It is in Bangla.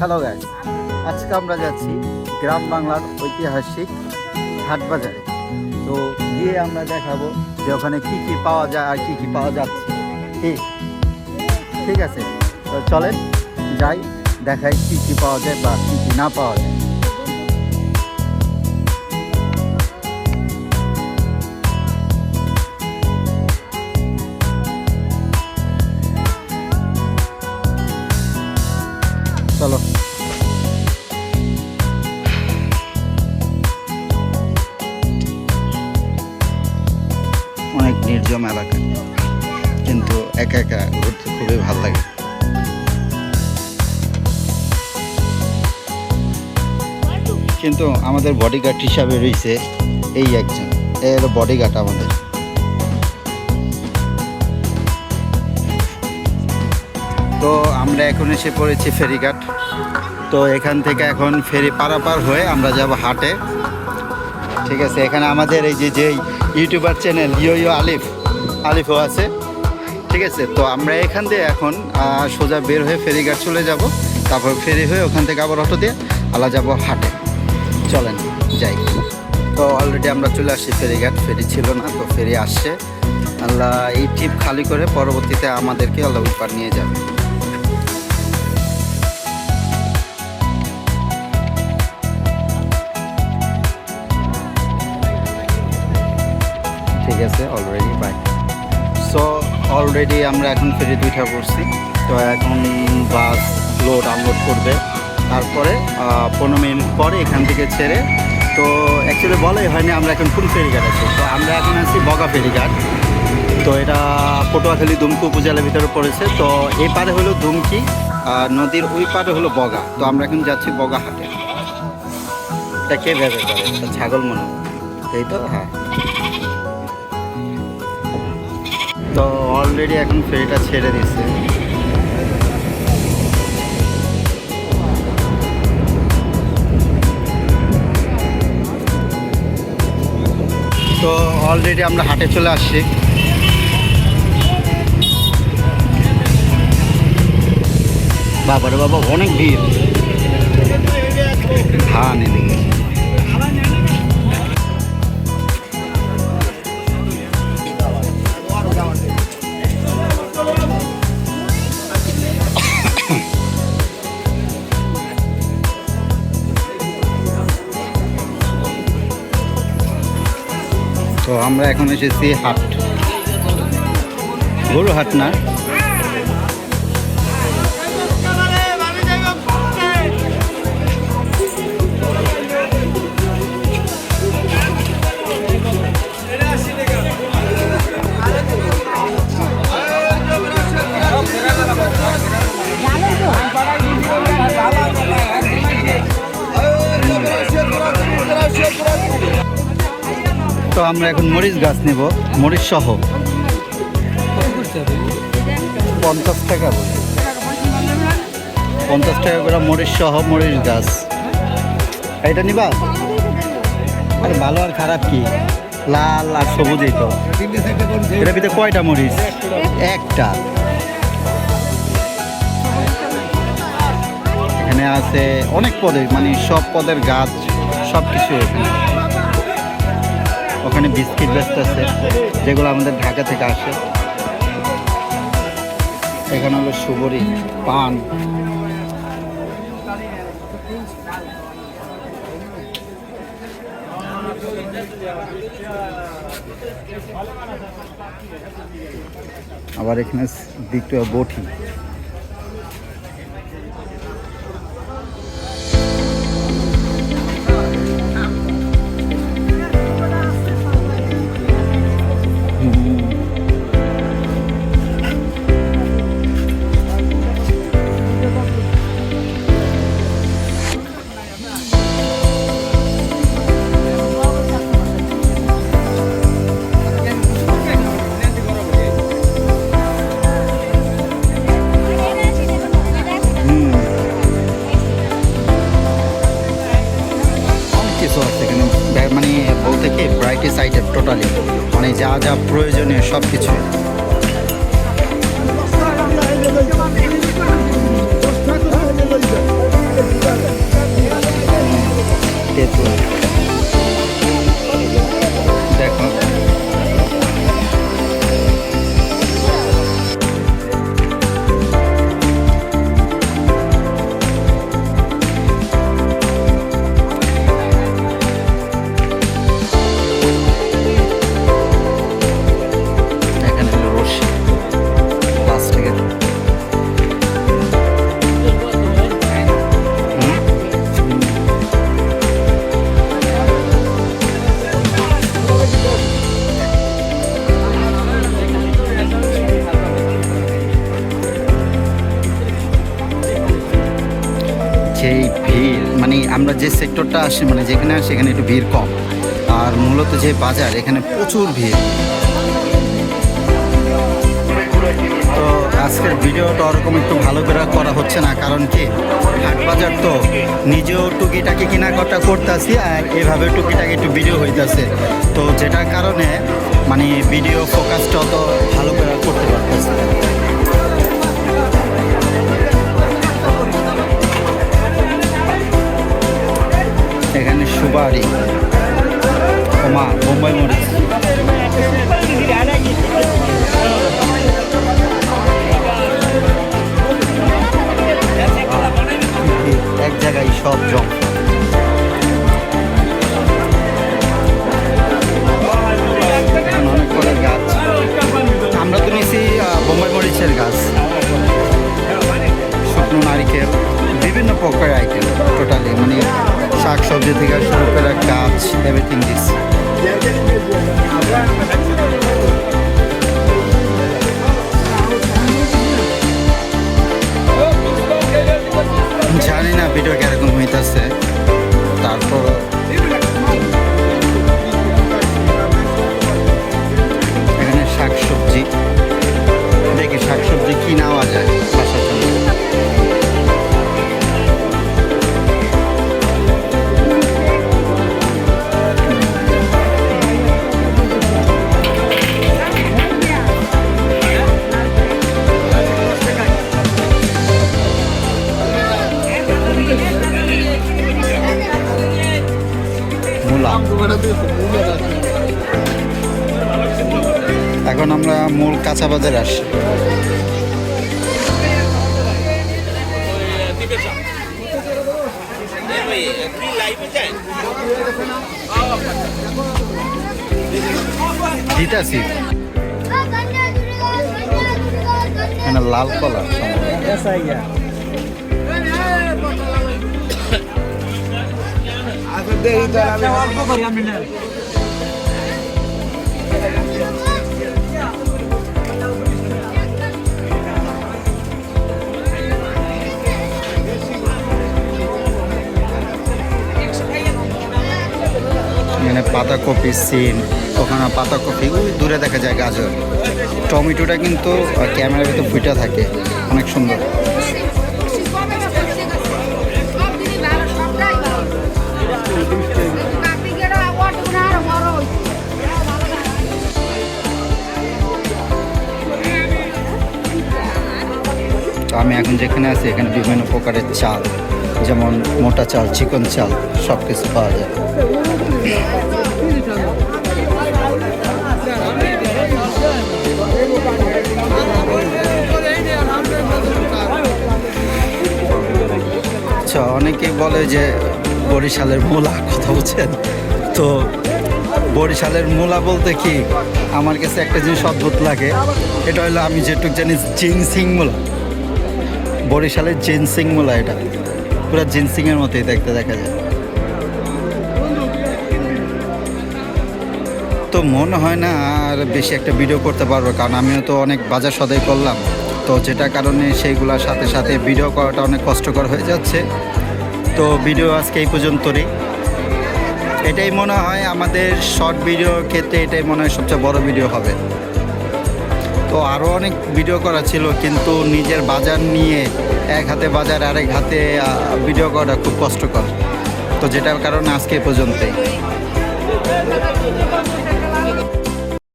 হ্যালো গাইস, আজকে আমরা যাচ্ছি গ্রাম বাংলার ঐতিহাসিক হাটবাজারে। তো গিয়ে আমরা দেখাবো যে ওখানে কি কি পাওয়া যায় আর কি কি পাওয়া যাচ্ছে। ঠিক আছে, তো চলেন যাই, দেখাই কি কি পাওয়া যায় বা কি কি না পাওয়া যায়। চলো। অনেক নির্জন এলাকা, কিন্তু একা একা ঘুরতে খুবই ভালো লাগে। কিন্তু আমাদের বডিগার্ড হিসাবে রয়েছে এই একজন, এই হলো বডিগার্ড আমাদের। তো আমরা এখন এসে পড়েছি ফেরিঘাট। তো এখান থেকে এখন ফেরি পারাপার হয়ে আমরা যাব হাটে। ঠিক আছে, এখানে আমাদের এই যে ইউটিউবার চ্যানেল ইয়ো আলিফও আছে। ঠিক আছে, তো আমরা এখান দিয়ে এখন সোজা বের হয়ে ফেরিঘাট চলে যাব। তারপর ফেরি হয়ে ওখান থেকে আবার অটো দিয়ে আলা যাব হাটে। চলেন যাই। তো অলরেডি আমরা চলে আসছি ফেরিঘাট, ফেরি ছিল না, তো ফেরি আসছে। আল্লাহ এই ট্রিপ খালি করে পরবর্তীতে আমাদেরকে আল্লাহ উপার নিয়ে যাবে। ঠিক আছে, অলরেডি বাই। সো অলরেডি আমরা এখন ফেরি দুইটা করছি। তো এখন বাস লোড আনলোড করবে, তারপরে 15 মিনিট পরে এখান থেকে ছেড়ে। তো অ্যাকচুয়ালি বলাই হয়নি আমরা এখন কোন ফেরিঘাট আছি। তো আমরা এখন আছি বগা ফেরিঘাট। তো এটা পটুয়াখালী দুমকি উপজেলার ভিতরে পড়েছে। তো এই পারে হলো দুমকি নদীর, ওই পারে হলো বগা। তো আমরা এখন যাচ্ছি বগা হাটে। এটা কে ভেবে করে, এটা ছাগল মনে হয়, এই তো। হ্যাঁ, তো অলরেডি এখন ফেরিটা ছেড়ে দিচ্ছে। তো অলরেডি আমরা হাটে চলে আসছি। বাবারে বাবা, অনেক ভিড়। হ্যাঁ, নেমে গেছে। তো আমরা এখন এসেছি হাট, গরু হাট না। তো আমরা এখন মরিচ গাছ নেব, মরিচ সহ 50 টাকা বলি, 50 টাকা করে মরিচ সহ মরিচ গাছ। এটা নিবা? আরে ভালো আর খারাপ কি, লাল আর সবুজই তো। এটার ভিতরে কয়টা মরিচ? একটা। এখানে আছে অনেক পদের, মানে সব পদের গাছ, সব কিছু এখানে। ওখানে বিস্কিট বেচতেছে, যেগুলো আমাদের ঢাকা থেকে আসে। এখানে হলো সুবরি, পান। আবার এখানে ভিক্টোরিয়া বটি। মানে বলতে কি ভ্যারাইটিস আইটেম টোটালি, মানে যা যা প্রয়োজনীয় সব কিছু। যেই ভিড়, মানে আমরা যে সেক্টরটা আসি, মানে যেখানে আসি এখানে একটু ভিড় কম, আর মূলত যে বাজার এখানে প্রচুর ভিড়। তো আজকের ভিডিওটা ওরকম একটু ভালো করে করা হচ্ছে না, কারণ কি হাট বাজার তো নিজেও টুকিটাকি কেনাকাটা করতেছি আর এভাবে টুকিটাকি একটু ভিডিও হইতেছে, তো যেটার কারণে মানে ভিডিও ফোকাসটা অত ভালো করে করতে পারতেছে। এখানে সুপারি, ওমা বোম্বাই মরিচ, এক জায়গায় সব জম। অনেক বড় গাছ, আমরা তো নিয়েছি বোম্বাই মরিচের গাছ, শুকনো নারিকেল, বিভিন্ন প্রকারের আইটেম, টোটালি মানে শাক সবজি থেকে শুরু করে গাছ, এভরিথিং দিস। জানি না ভিডিও কিরকম হইতেছে, তারপর এখানে শাক সবজি, দেখি শাক সবজি কি নেওয়া যায় বাসার জন্য। এখন আমরা মূল কাঁচা বাজারে আসি। দিতাছি এখানে লাল কলা, এখানে পাতাকপি, সিম, ওখানে পাতাকপি, ওই দূরে দেখা যায় গাজর, টমেটোটা কিন্তু ক্যামেরার ভিতরে ফুটা থাকে, অনেক সুন্দর। তো আমি এখন যেখানে আছি এখানে বিভিন্ন প্রকারের চাল, যেমন মোটা চাল, চিকন চাল, সব কিছু পাওয়া যায়। আচ্ছা, অনেকেই বলে যে বরিশালের মূলা, কথা বলছেন তো বরিশালের মূলা বলতে কি আমার কাছে একটা জিনিস অদ্ভুত লাগে, এটা হলো আমি যেটুক জানি জিনসিং মূলা, বরিশালের জিনসিং মূলা, এটা পুরো জিনসিংয়ের মতোই দেখতে দেখা যায়। তো মনে হয় না আর বেশি একটা ভিডিও করতে পারবো, কারণ আমিও তো অনেক বাজার সদাই করলাম, তো যেটা কারণে সেইগুলোর সাথে সাথে ভিডিও করাটা অনেক কষ্টকর হয়ে যাচ্ছে। তো ভিডিও আজকে এই পর্যন্তই। এটাই মনে হয় আমাদের শর্ট ভিডিওর ক্ষেত্রে এটাই মনে হয় সবচেয়ে বড় ভিডিও হবে। তো আরও অনেক ভিডিও করা ছিল, কিন্তু নিজের বাজার নিয়ে এক হাতে বাজার আরেক হাতে ভিডিও করাটা খুব কষ্টকর, তো যেটার কারণে আজকে এই পর্যন্তই।